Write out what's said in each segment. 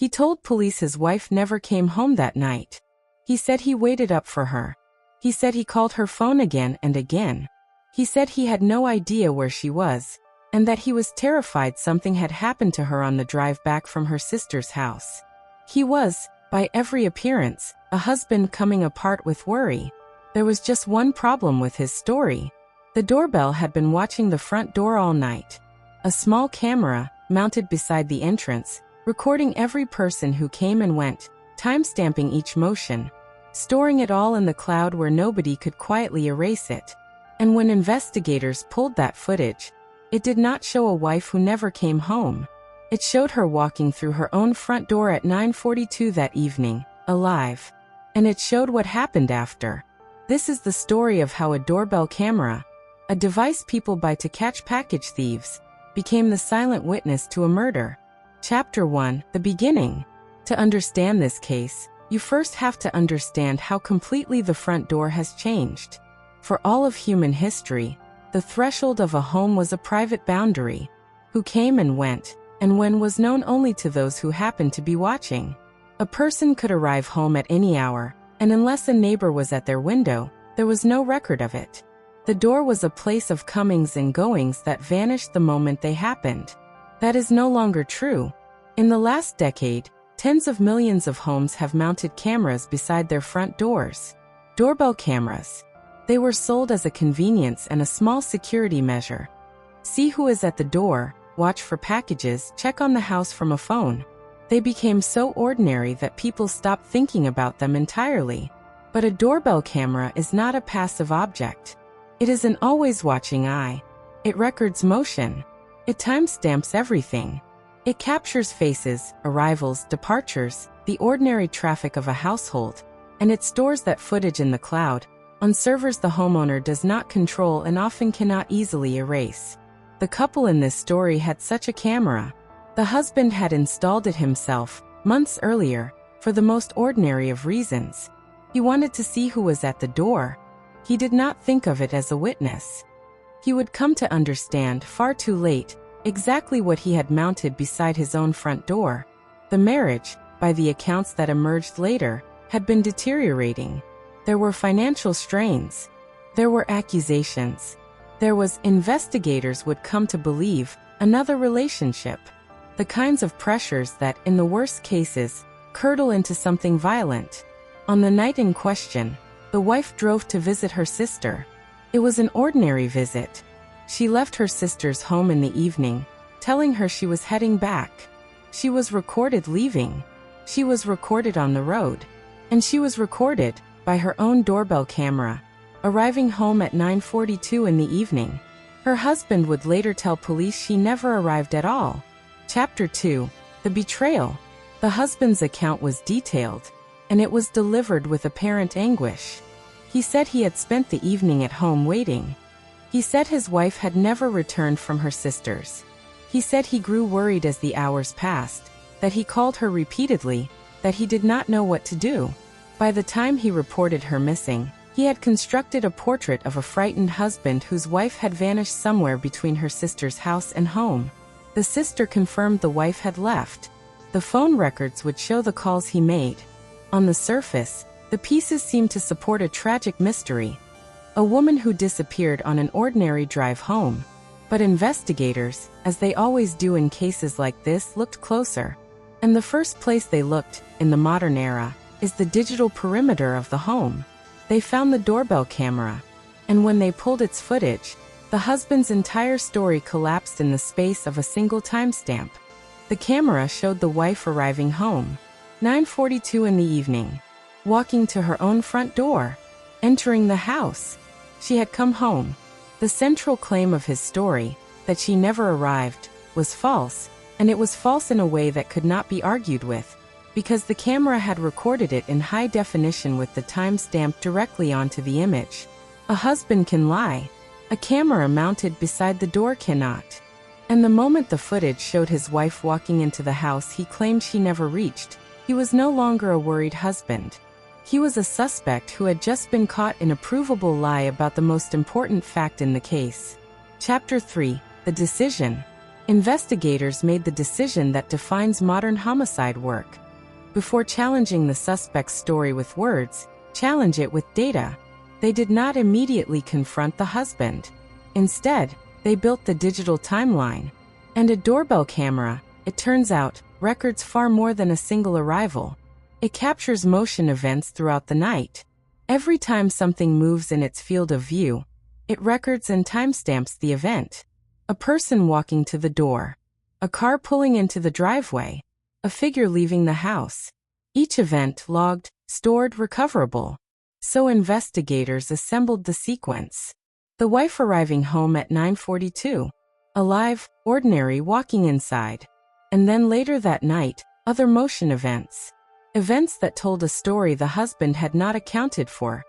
He told police his wife never came home that night. He said he waited up for her. He said he called her phone again and again. He said he had no idea where she was, and that he was terrified something had happened to her on the drive back from her sister's house. He was, by every appearance, a husband coming apart with worry. There was just one problem with his story. The doorbell had been watching the front door all night. A small camera, mounted beside the entrance, recording every person who came and went, timestamping each motion, storing it all in the cloud where nobody could quietly erase it. And when investigators pulled that footage, it did not show a wife who never came home. It showed her walking through her own front door at 9:42 that evening, alive. And it showed what happened after. This is the story of how a doorbell camera, a device people buy to catch package thieves, became the silent witness to a murder. Chapter 1: The Beginning. To understand this case, you first have to understand how completely the front door has changed. For all of human history, the threshold of a home was a private boundary. Who came and went, and when was known only to those who happened to be watching. A person could arrive home at any hour, and unless a neighbor was at their window, there was no record of it. The door was a place of comings and goings that vanished the moment they happened. That is no longer true. In the last decade, tens of millions of homes have mounted cameras beside their front doors. Doorbell cameras. They were sold as a convenience and a small security measure. See who is at the door, watch for packages, check on the house from a phone. They became so ordinary that people stopped thinking about them entirely. But a doorbell camera is not a passive object. It is an always watching eye. It records motion. It timestamps everything. It captures faces, arrivals, departures, the ordinary traffic of a household, and it stores that footage in the cloud, on servers the homeowner does not control and often cannot easily erase. The couple in this story had such a camera. The husband had installed it himself, months earlier, for the most ordinary of reasons. He wanted to see who was at the door. He did not think of it as a witness. He would come to understand, far too late, exactly what he had mounted beside his own front door. The marriage, by the accounts that emerged later, had been deteriorating. There were financial strains. There were accusations. There was, investigators would come to believe, another relationship. The kinds of pressures that, in the worst cases, curdle into something violent. On the night in question, the wife drove to visit her sister. It was an ordinary visit. She left her sister's home in the evening, telling her she was heading back. She was recorded leaving. She was recorded on the road. And she was recorded, by her own doorbell camera, arriving home at 9:42 in the evening. Her husband would later tell police she never arrived at all. Chapter 2: The Betrayal. The husband's account was detailed, and it was delivered with apparent anguish. He said he had spent the evening at home waiting. He said his wife had never returned from her sister's. He said he grew worried as the hours passed, that he called her repeatedly, that he did not know what to do. By the time he reported her missing, he had constructed a portrait of a frightened husband whose wife had vanished somewhere between her sister's house and home. The sister confirmed the wife had left. The phone records would show the calls he made. On the surface, the pieces seemed to support a tragic mystery. A woman who disappeared on an ordinary drive home. But investigators, as they always do in cases like this, looked closer. And the first place they looked, in the modern era, is the digital perimeter of the home. They found the doorbell camera. And when they pulled its footage, the husband's entire story collapsed in the space of a single timestamp. The camera showed the wife arriving home, 9:42 in the evening, walking to her own front door, entering the house. She had come home. The central claim of his story, that she never arrived, was false, and it was false in a way that could not be argued with, because the camera had recorded it in high definition with the timestamp directly onto the image. A husband can lie. A camera mounted beside the door cannot. And the moment the footage showed his wife walking into the house he claimed she never reached, he was no longer a worried husband. He was a suspect who had just been caught in a provable lie about the most important fact in the case. Chapter 3: The Decision. Investigators made the decision that defines modern homicide work. Before challenging the suspect's story with words, challenge it with data. They did not immediately confront the husband. Instead, they built the digital timeline. And a doorbell camera, it turns out, records far more than a single arrival. It captures motion events throughout the night. Every time something moves in its field of view, it records and timestamps the event. A person walking to the door, a car pulling into the driveway, a figure leaving the house. Each event logged, stored, recoverable. So investigators assembled the sequence. The wife arriving home at 9:42. Alive, ordinary, walking inside. And then later that night, other motion events. Events that told a story the husband had not accounted for.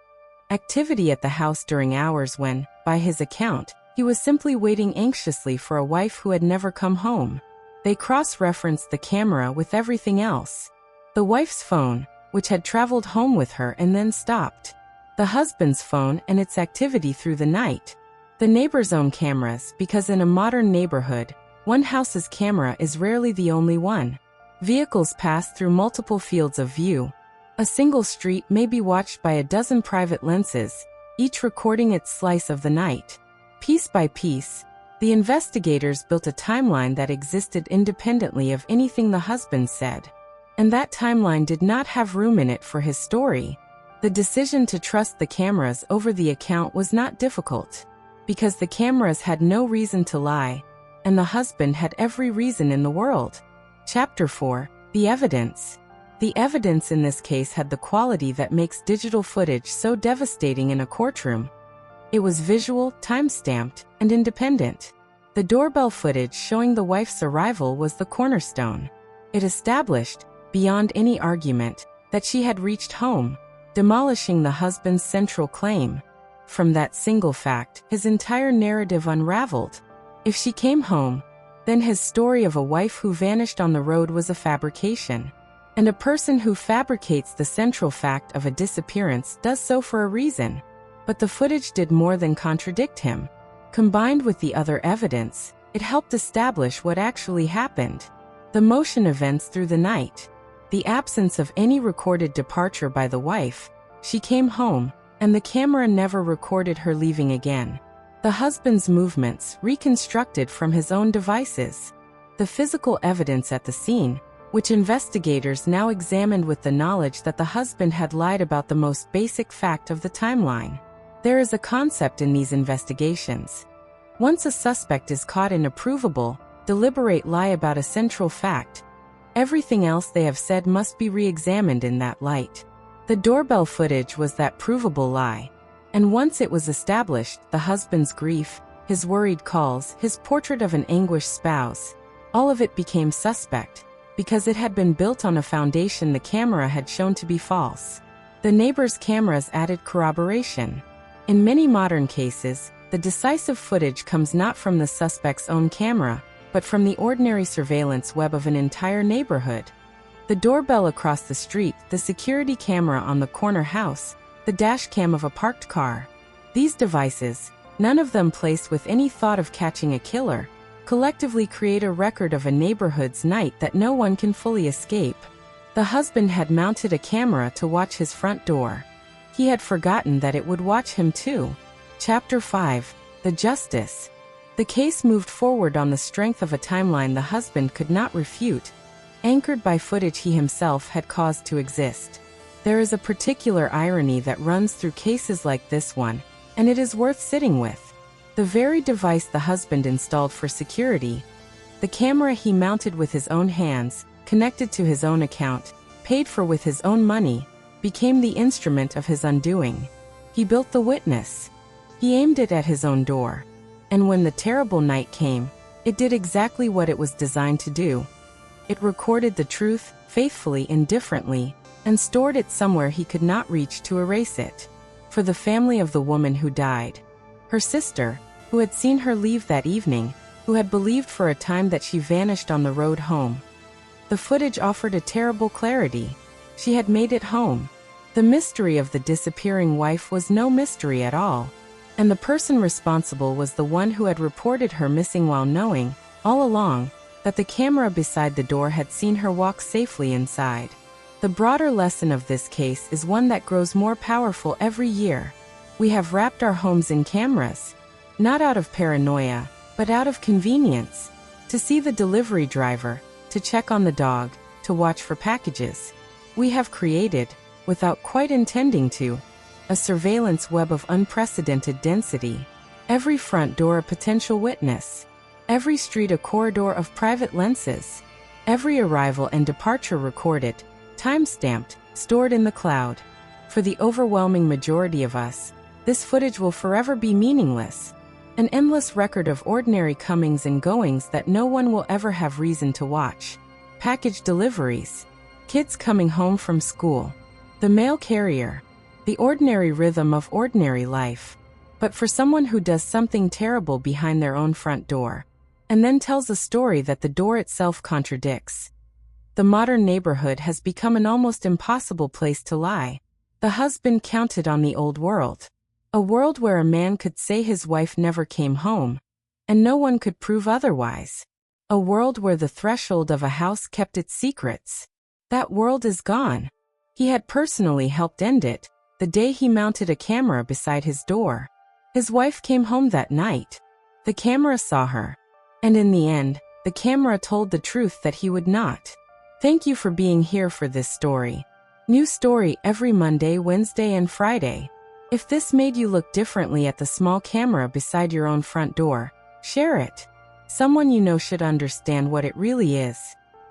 Activity at the house during hours when, by his account, he was simply waiting anxiously for a wife who had never come home. They cross-referenced the camera with everything else. The wife's phone, which had traveled home with her and then stopped. The husband's phone and its activity through the night. The neighbor's own cameras, because in a modern neighborhood, one house's camera is rarely the only one. Vehicles pass through multiple fields of view. A single street may be watched by a dozen private lenses, each recording its slice of the night. Piece by piece, the investigators built a timeline that existed independently of anything the husband said. And that timeline did not have room in it for his story. The decision to trust the cameras over the account was not difficult, because the cameras had no reason to lie, and the husband had every reason in the world. Chapter 4: The Evidence. The evidence in this case had the quality that makes digital footage so devastating in a courtroom. It was visual, time-stamped, and independent. The doorbell footage showing the wife's arrival was the cornerstone. It established, beyond any argument, that she had reached home, demolishing the husband's central claim. From that single fact, his entire narrative unraveled. If she came home, then his story of a wife who vanished on the road was a fabrication. And a person who fabricates the central fact of a disappearance does so for a reason. But the footage did more than contradict him. Combined with the other evidence, it helped establish what actually happened. The motion events through the night. The absence of any recorded departure by the wife. She came home, and the camera never recorded her leaving again. The husband's movements, reconstructed from his own devices. The physical evidence at the scene, which investigators now examined with the knowledge that the husband had lied about the most basic fact of the timeline. There is a concept in these investigations. Once a suspect is caught in a provable, deliberate lie about a central fact, everything else they have said must be re-examined in that light. The doorbell footage was that provable lie. And once it was established, the husband's grief, his worried calls, his portrait of an anguished spouse, all of it became suspect, because it had been built on a foundation the camera had shown to be false. The neighbor's cameras added corroboration. In many modern cases, the decisive footage comes not from the suspect's own camera, but from the ordinary surveillance web of an entire neighborhood. The doorbell across the street, the security camera on the corner house, the dash cam of a parked car. These devices, none of them placed with any thought of catching a killer, collectively create a record of a neighborhood's night that no one can fully escape. The husband had mounted a camera to watch his front door. He had forgotten that it would watch him too. Chapter 5: The Justice. The case moved forward on the strength of a timeline the husband could not refute, anchored by footage he himself had caused to exist. There is a particular irony that runs through cases like this one, and it is worth sitting with. The very device the husband installed for security, the camera he mounted with his own hands, connected to his own account, paid for with his own money, became the instrument of his undoing. He built the witness. He aimed it at his own door. And when the terrible night came, it did exactly what it was designed to do. It recorded the truth, faithfully and differently, and stored it somewhere he could not reach to erase it. For the family of the woman who died, her sister, who had seen her leave that evening, who had believed for a time that she vanished on the road home, the footage offered a terrible clarity. She had made it home. The mystery of the disappearing wife was no mystery at all, and the person responsible was the one who had reported her missing while knowing, all along, that the camera beside the door had seen her walk safely inside. The broader lesson of this case is one that grows more powerful every year. We have wrapped our homes in cameras, not out of paranoia, but out of convenience, to see the delivery driver, to check on the dog, to watch for packages. We have created, without quite intending to, a surveillance web of unprecedented density. Every front door a potential witness. Every street a corridor of private lenses. Every arrival and departure recorded, time-stamped, stored in the cloud. For the overwhelming majority of us, this footage will forever be meaningless. An endless record of ordinary comings and goings that no one will ever have reason to watch. Package deliveries. Kids coming home from school. The mail carrier. The ordinary rhythm of ordinary life. But for someone who does something terrible behind their own front door, and then tells a story that the door itself contradicts. The modern neighborhood has become an almost impossible place to lie. The husband counted on the old world. A world where a man could say his wife never came home, and no one could prove otherwise. A world where the threshold of a house kept its secrets. That world is gone. He had personally helped end it, the day he mounted a camera beside his door. His wife came home that night. The camera saw her. And in the end, the camera told the truth that he would not. Thank you for being here for this story. New story every Monday, Wednesday, and Friday. If this made you look differently at the small camera beside your own front door, share it. Someone you know should understand what it really is.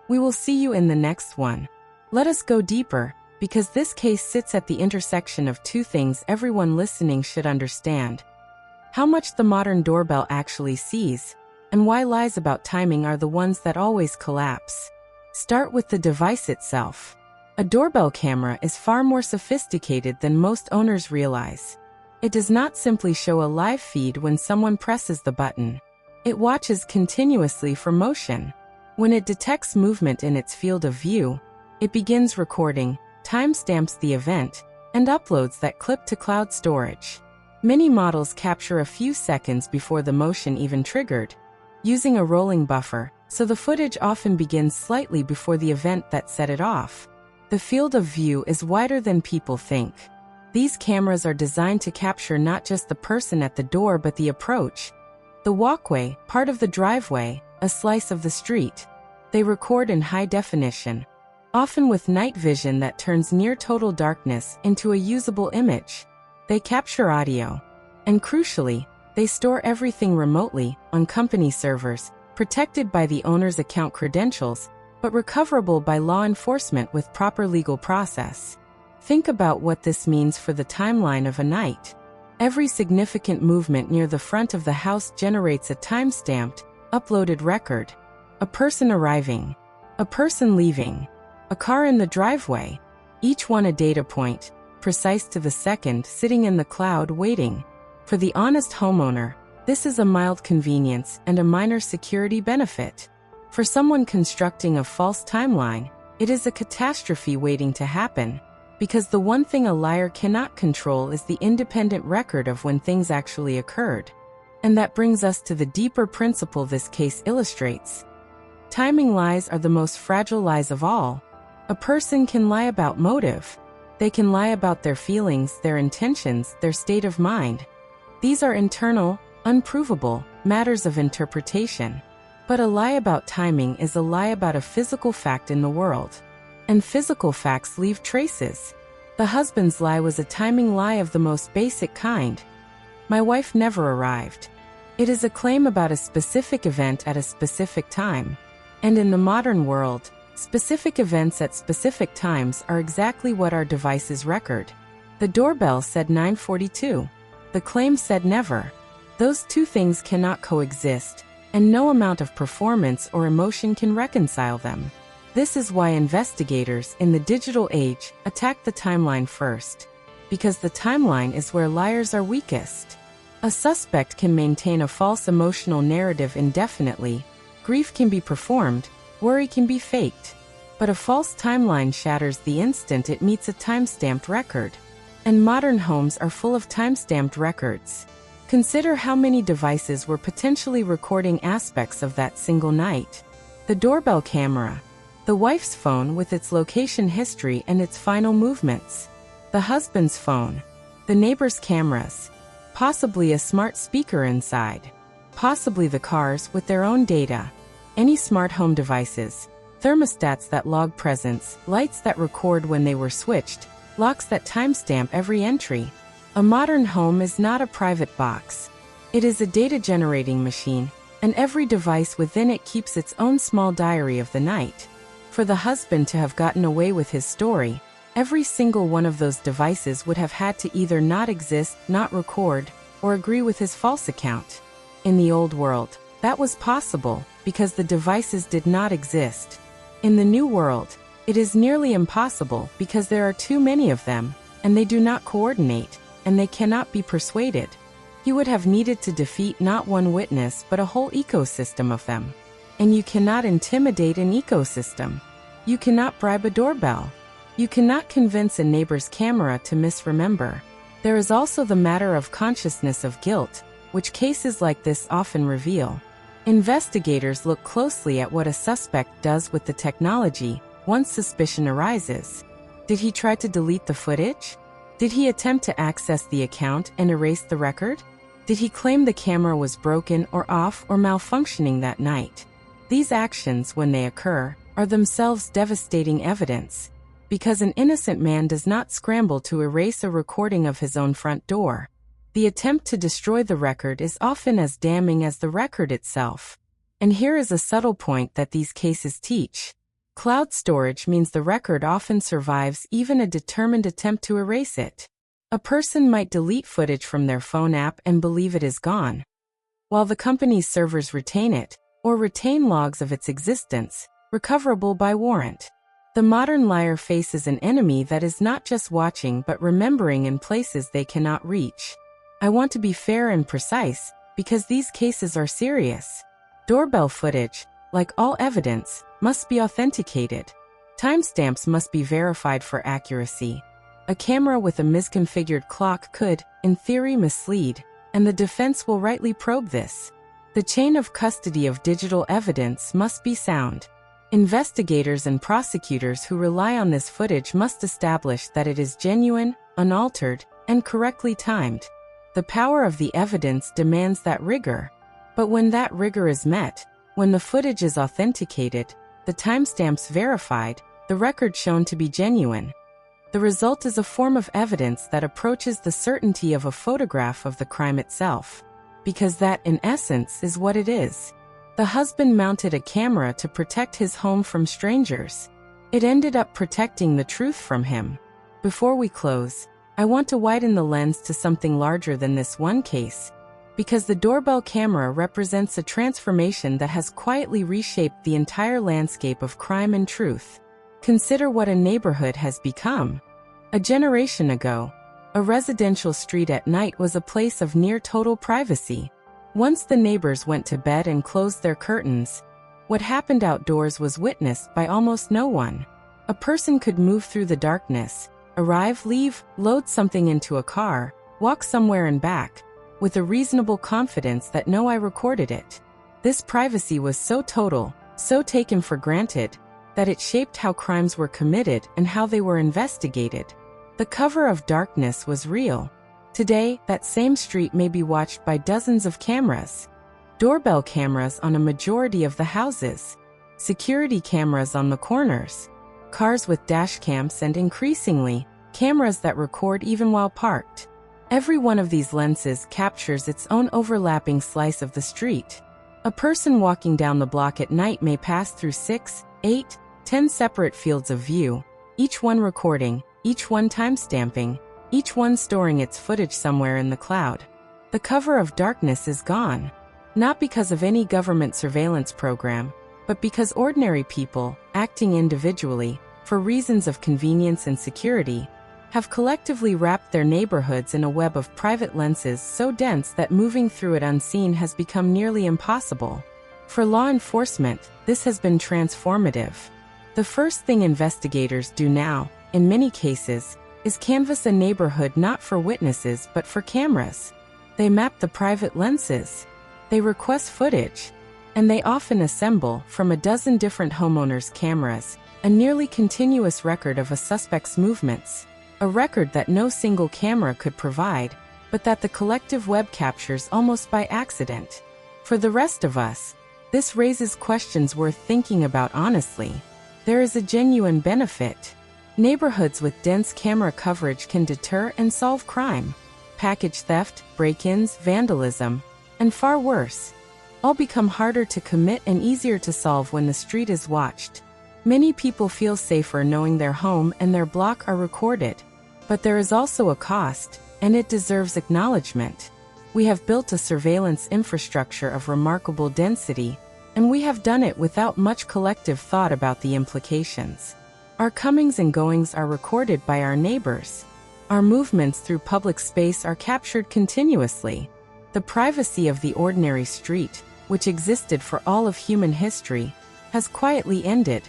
We will see you in the next one. Let us go deeper, because this case sits at the intersection of two things everyone listening should understand. How much the modern doorbell actually sees, and why lies about timing are the ones that always collapse. Start with the device itself. A doorbell camera is far more sophisticated than most owners realize. It does not simply show a live feed when someone presses the button. It watches continuously for motion. When it detects movement in its field of view, it begins recording, timestamps the event, and uploads that clip to cloud storage. Many models capture a few seconds before the motion even triggered, using a rolling buffer, so the footage often begins slightly before the event that set it off. The field of view is wider than people think. These cameras are designed to capture not just the person at the door but the approach, the walkway, part of the driveway, a slice of the street. They record in high definition, often with night vision that turns near total darkness into a usable image. They capture audio. And crucially, they store everything remotely, on company servers, protected by the owner's account credentials, but recoverable by law enforcement with proper legal process. Think about what this means for the timeline of a night. Every significant movement near the front of the house generates a time-stamped, uploaded record. A person arriving. A person leaving. A car in the driveway. Each one a data point, precise to the second, sitting in the cloud waiting. For the honest homeowner, this is a mild convenience and a minor security benefit. For someone constructing a false timeline, it is a catastrophe waiting to happen, because the one thing a liar cannot control is the independent record of when things actually occurred. And that brings us to the deeper principle this case illustrates. Timing lies are the most fragile lies of all. A person can lie about motive. They can lie about their feelings, their intentions, their state of mind. These are internal, unprovable matters of interpretation. But a lie about timing is a lie about a physical fact in the world. And physical facts leave traces. The husband's lie was a timing lie of the most basic kind. My wife never arrived. It is a claim about a specific event at a specific time. And in the modern world, specific events at specific times are exactly what our devices record. The doorbell said 9:42. The claim said never. Those two things cannot coexist, and no amount of performance or emotion can reconcile them. This is why investigators in the digital age attack the timeline first. Because the timeline is where liars are weakest. A suspect can maintain a false emotional narrative indefinitely. Grief can be performed, worry can be faked. But a false timeline shatters the instant it meets a time-stamped record. And modern homes are full of time-stamped records. Consider how many devices were potentially recording aspects of that single night. The doorbell camera, the wife's phone with its location history and its final movements, the husband's phone, the neighbor's cameras, possibly a smart speaker inside, possibly the cars with their own data, any smart home devices, thermostats that log presence, lights that record when they were switched, locks that timestamp every entry. A modern home is not a private box. It is a data-generating machine, and every device within it keeps its own small diary of the night. For the husband to have gotten away with his story, every single one of those devices would have had to either not exist, not record, or agree with his false account. In the old world, that was possible because the devices did not exist. In the new world, it is nearly impossible because there are too many of them, and they do not coordinate, and they cannot be persuaded. He would have needed to defeat not one witness but a whole ecosystem of them. And you cannot intimidate an ecosystem. You cannot bribe a doorbell. You cannot convince a neighbor's camera to misremember. There is also the matter of consciousness of guilt, which cases like this often reveal. Investigators look closely at what a suspect does with the technology once suspicion arises. Did he try to delete the footage? Did he attempt to access the account and erase the record? Did he claim the camera was broken or off or malfunctioning that night? These actions, when they occur, are themselves devastating evidence, because an innocent man does not scramble to erase a recording of his own front door. The attempt to destroy the record is often as damning as the record itself. And here is a subtle point that these cases teach. Cloud storage means the record often survives even a determined attempt to erase it. A person might delete footage from their phone app and believe it is gone, while the company's servers retain it, or retain logs of its existence, recoverable by warrant. The modern liar faces an enemy that is not just watching but remembering in places they cannot reach. I want to be fair and precise, because these cases are serious. Doorbell footage, like all evidence, must be authenticated. Timestamps must be verified for accuracy. A camera with a misconfigured clock could, in theory, mislead, and the defense will rightly probe this. The chain of custody of digital evidence must be sound. Investigators and prosecutors who rely on this footage must establish that it is genuine, unaltered, and correctly timed. The power of the evidence demands that rigor. But when that rigor is met, when the footage is authenticated, the timestamps verified, the record shown to be genuine, the result is a form of evidence that approaches the certainty of a photograph of the crime itself. Because that, in essence, is what it is. The husband mounted a camera to protect his home from strangers. It ended up protecting the truth from him. Before we close, I want to widen the lens to something larger than this one case, because the doorbell camera represents a transformation that has quietly reshaped the entire landscape of crime and truth. Consider what a neighborhood has become. A generation ago, a residential street at night was a place of near total privacy. Once the neighbors went to bed and closed their curtains, what happened outdoors was witnessed by almost no one. A person could move through the darkness, arrive, leave, load something into a car, walk somewhere and back, with a reasonable confidence that no eye recorded it. This privacy was so total, so taken for granted, that it shaped how crimes were committed and how they were investigated. The cover of darkness was real. Today, that same street may be watched by dozens of cameras. Doorbell cameras on a majority of the houses. Security cameras on the corners. Cars with dash cams and, increasingly, cameras that record even while parked. Every one of these lenses captures its own overlapping slice of the street. A person walking down the block at night may pass through 6, 8, 10 separate fields of view, each one recording, each one timestamping, each one storing its footage somewhere in the cloud. The cover of darkness is gone, not because of any government surveillance program, but because ordinary people, acting individually, for reasons of convenience and security, have collectively wrapped their neighborhoods in a web of private lenses so dense that moving through it unseen has become nearly impossible. For law enforcement, this has been transformative. The first thing investigators do now, in many cases, is canvass a neighborhood not for witnesses but for cameras. They map the private lenses. They request footage. And they often assemble, from a dozen different homeowners' cameras, a nearly continuous record of a suspect's movements. A record that no single camera could provide, but that the collective web captures almost by accident. For the rest of us, this raises questions worth thinking about honestly. There is a genuine benefit. Neighborhoods with dense camera coverage can deter and solve crime. Package theft, break-ins, vandalism, and far worse, all become harder to commit and easier to solve when the street is watched. Many people feel safer knowing their home and their block are recorded. But there is also a cost, and it deserves acknowledgement. We have built a surveillance infrastructure of remarkable density, and we have done it without much collective thought about the implications. Our comings and goings are recorded by our neighbors. Our movements through public space are captured continuously. The privacy of the ordinary street, which existed for all of human history, has quietly ended.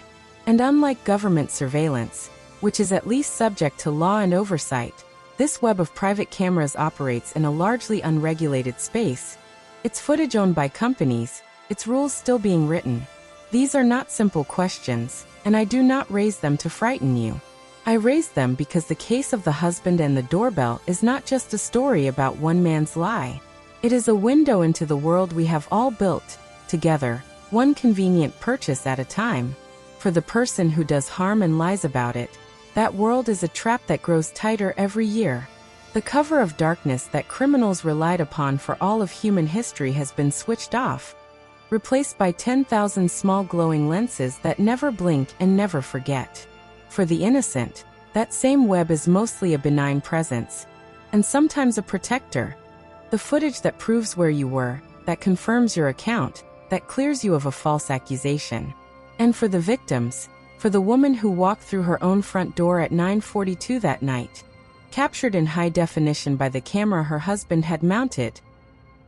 And unlike government surveillance, which is at least subject to law and oversight, this web of private cameras operates in a largely unregulated space. Its footage owned by companies, its rules still being written. These are not simple questions, and I do not raise them to frighten you. I raise them because the case of the husband and the doorbell is not just a story about one man's lie. It is a window into the world we have all built, together, one convenient purchase at a time. For the person who does harm and lies about it, that world is a trap that grows tighter every year. The cover of darkness that criminals relied upon for all of human history has been switched off, replaced by 10,000 small glowing lenses that never blink and never forget. For the innocent, that same web is mostly a benign presence, and sometimes a protector. The footage that proves where you were, that confirms your account, that clears you of a false accusation. And for the victims, for the woman who walked through her own front door at 9:42 that night, captured in high definition by the camera her husband had mounted,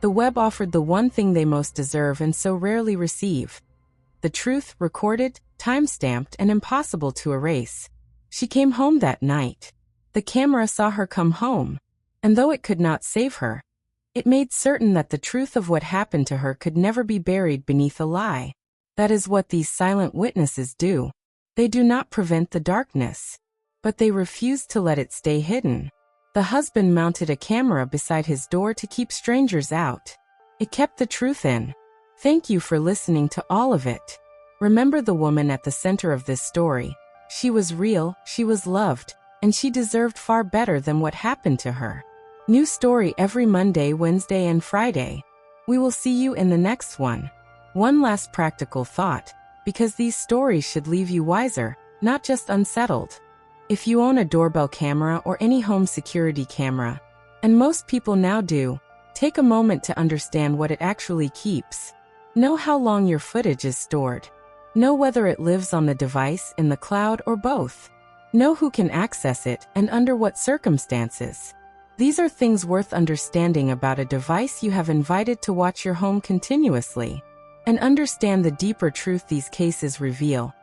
the web offered the one thing they most deserve and so rarely receive. The truth, recorded, time-stamped, and impossible to erase. She came home that night. The camera saw her come home, and though it could not save her, it made certain that the truth of what happened to her could never be buried beneath a lie. That is what these silent witnesses do. They do not prevent the darkness, but they refuse to let it stay hidden. The husband mounted a camera beside his door to keep strangers out. It kept the truth in. Thank you for listening to all of it. Remember the woman at the center of this story. She was real, she was loved, and she deserved far better than what happened to her. New story every Monday, Wednesday, and Friday. We will see you in the next one. One last practical thought, because these stories should leave you wiser, not just unsettled. If you own a doorbell camera or any home security camera, and most people now do, take a moment to understand what it actually keeps. Know how long your footage is stored. Know whether it lives on the device, in the cloud, or both. Know who can access it and under what circumstances. These are things worth understanding about a device you have invited to watch your home continuously. And understand the deeper truth these cases reveal.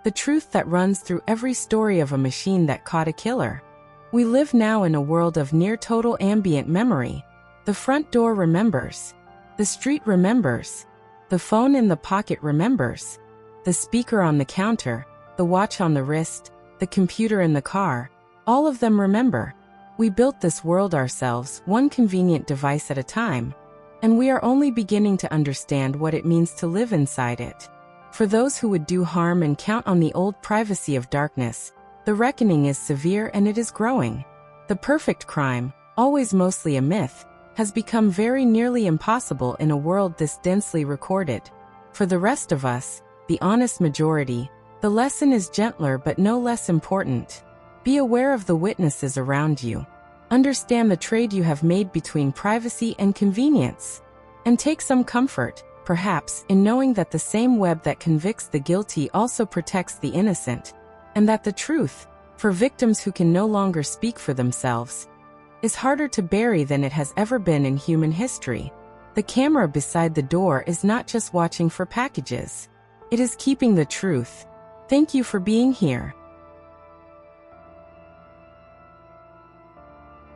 The truth that runs through every story of a machine that caught a killer. We live now in a world of near-total ambient memory. The front door remembers. The street remembers. The phone in the pocket remembers. The speaker on the counter, the watch on the wrist, the computer in the car, all of them remember. We built this world ourselves, one convenient device at a time. And we are only beginning to understand what it means to live inside it. For those who would do harm and count on the old privacy of darkness, the reckoning is severe and it is growing. The perfect crime, always mostly a myth, has become very nearly impossible in a world this densely recorded. For the rest of us, the honest majority, the lesson is gentler but no less important. Be aware of the witnesses around you. Understand the trade you have made between privacy and convenience. And take some comfort, perhaps, in knowing that the same web that convicts the guilty also protects the innocent, and that the truth, for victims who can no longer speak for themselves, is harder to bury than it has ever been in human history. The camera beside the door is not just watching for packages. It is keeping the truth. Thank you for being here.